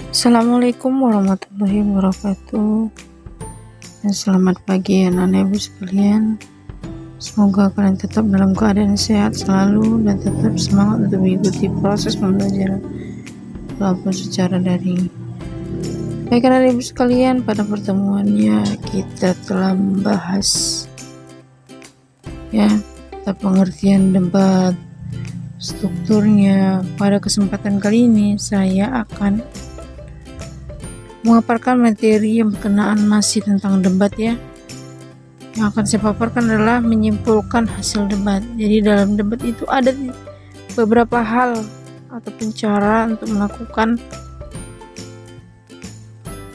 Assalamualaikum warahmatullahi wabarakatuh. Dan selamat pagi anak-anak ibu sekalian. Semoga kalian tetap dalam keadaan sehat selalu dan tetap semangat untuk mengikuti proses pembelajaran walaupun secara daring. Baik anak-anak ibu sekalian, pada pertemuannya kita telah membahas tentang pengertian debat, strukturnya. Pada kesempatan kali ini saya akan memaparkan materi yang berkenaan masih tentang debat ya. Yang akan saya paparkan adalah menyimpulkan hasil debat. Jadi dalam debat itu ada beberapa hal ataupun cara untuk melakukan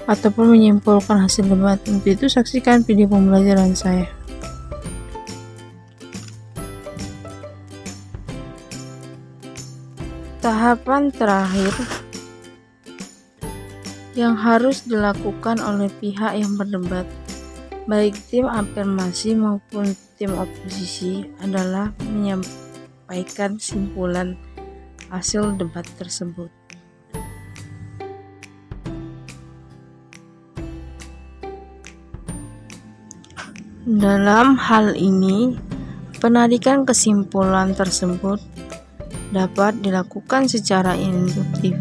ataupun menyimpulkan hasil debat. Untuk itu saksikan video pembelajaran saya. Tahapan terakhir yang harus dilakukan oleh pihak yang berdebat, baik tim afirmasi maupun tim oposisi, adalah menyampaikan kesimpulan hasil debat tersebut. Dalam hal ini, penarikan kesimpulan tersebut dapat dilakukan secara induktif,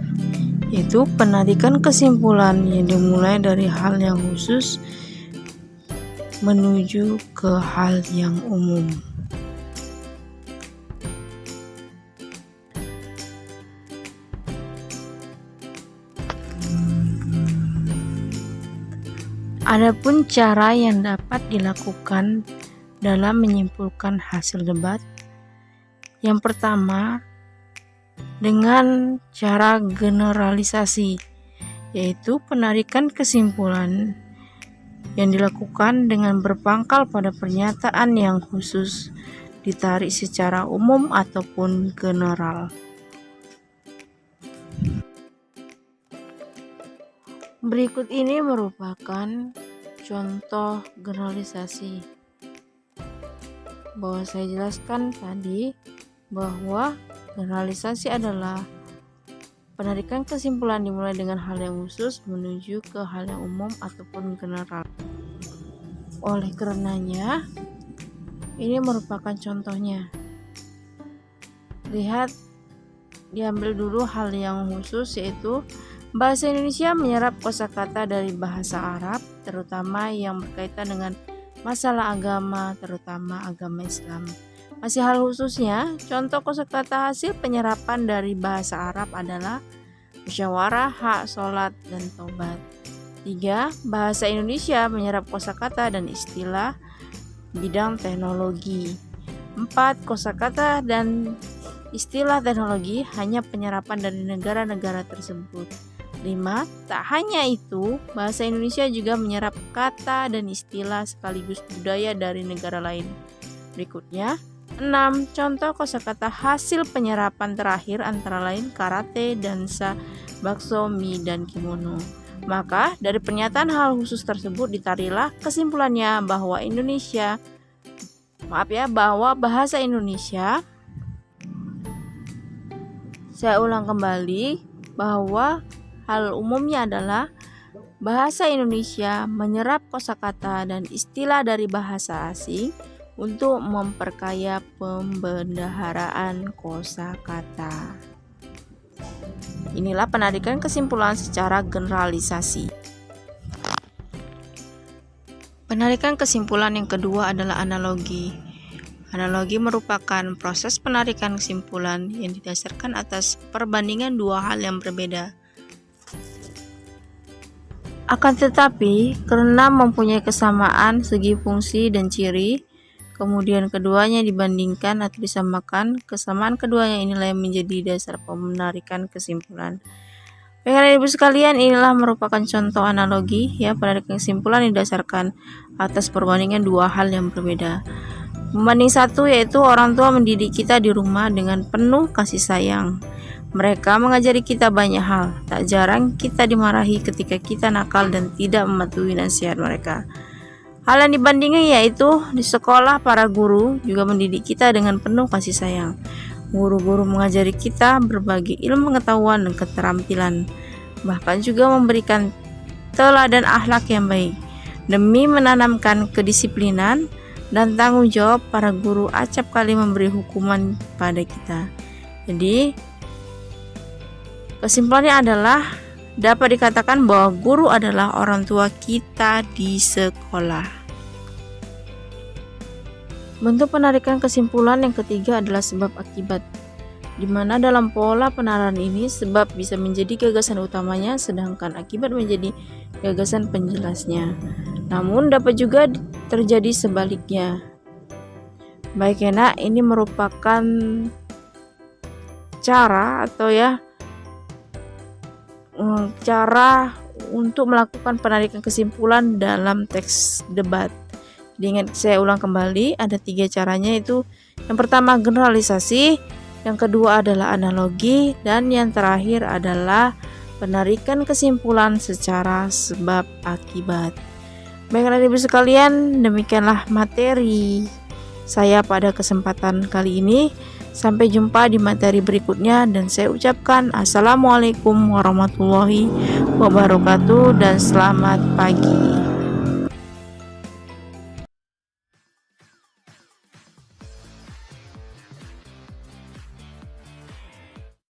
yaitu penarikan kesimpulan yang dimulai dari hal yang khusus menuju ke hal yang umum. Adapun cara yang dapat dilakukan dalam menyimpulkan hasil debat, yang pertama dengan cara generalisasi, yaitu penarikan kesimpulan yang dilakukan dengan berpangkal pada pernyataan yang khusus ditarik secara umum ataupun general. Berikut ini merupakan contoh generalisasi. Bahwa saya jelaskan tadi bahwa generalisasi adalah penarikan kesimpulan dimulai dengan hal yang khusus menuju ke hal yang umum ataupun general. Oleh karenanya, ini merupakan contohnya. Lihat, diambil dulu hal yang khusus, yaitu bahasa Indonesia menyerap kosakata dari bahasa Arab, terutama yang berkaitan dengan masalah agama, terutama agama Islam. Masih hal khususnya, contoh kosakata hasil penyerapan dari bahasa Arab adalah musyawarah, hak, sholat, dan tobat. 3. Bahasa Indonesia menyerap kosakata dan istilah bidang teknologi. 4. Kosakata dan istilah teknologi hanya penyerapan dari negara-negara tersebut. 5. Tak hanya itu, bahasa Indonesia juga menyerap kata dan istilah sekaligus budaya dari negara lain. Berikutnya, 6. Contoh kosakata hasil penyerapan terakhir antara lain karate, dansa, bakso, mie, dan kimono. Maka dari pernyataan hal khusus tersebut ditariklah kesimpulannya bahwa bahwa bahasa Indonesia, saya ulang kembali, bahwa hal umumnya adalah bahasa Indonesia menyerap kosakata dan istilah dari bahasa asing untuk memperkaya pembendaharaan kosakata. Inilah penarikan kesimpulan secara generalisasi. Penarikan kesimpulan yang kedua adalah analogi. Analogi merupakan proses penarikan kesimpulan yang didasarkan atas perbandingan dua hal yang berbeda. Akan tetapi, karena mempunyai kesamaan segi fungsi dan ciri, kemudian keduanya dibandingkan atau disamakan, kesamaan keduanya inilah yang menjadi dasar penarikan kesimpulan. Baik ibu sekalian, inilah merupakan contoh analogi penarikan kesimpulan yang didasarkan atas perbandingan dua hal yang berbeda. Pembanding satu yaitu orang tua mendidik kita di rumah dengan penuh kasih sayang. Mereka mengajari kita banyak hal. Tak jarang kita dimarahi ketika kita nakal dan tidak mematuhi nasihat mereka. Hal yang dibandingkan yaitu di sekolah para guru juga mendidik kita dengan penuh kasih sayang. Guru-guru mengajari kita berbagai ilmu pengetahuan dan keterampilan. bahkan juga memberikan teladan akhlak yang baik demi menanamkan kedisiplinan dan tanggung jawab. Para guru acap kali memberi hukuman pada kita. Jadi kesimpulannya adalah dapat dikatakan bahwa guru adalah orang tua kita di sekolah. Bentuk penarikan kesimpulan yang ketiga adalah sebab akibat, di mana dalam pola penarahan ini sebab bisa menjadi gagasan utamanya sedangkan akibat menjadi gagasan penjelasnya. Namun dapat juga terjadi sebaliknya. Baik ya nak, ini merupakan cara cara untuk melakukan penarikan kesimpulan dalam teks debat. Ingat, saya ulang kembali, ada 3 caranya, itu yang pertama generalisasi, yang kedua adalah analogi, dan yang terakhir adalah penarikan kesimpulan secara sebab akibat. Baiklah ibu sekalian, demikianlah materi saya pada kesempatan kali ini. Sampai jumpa di materi berikutnya dan saya ucapkan assalamualaikum warahmatullahi wabarakatuh dan selamat pagi.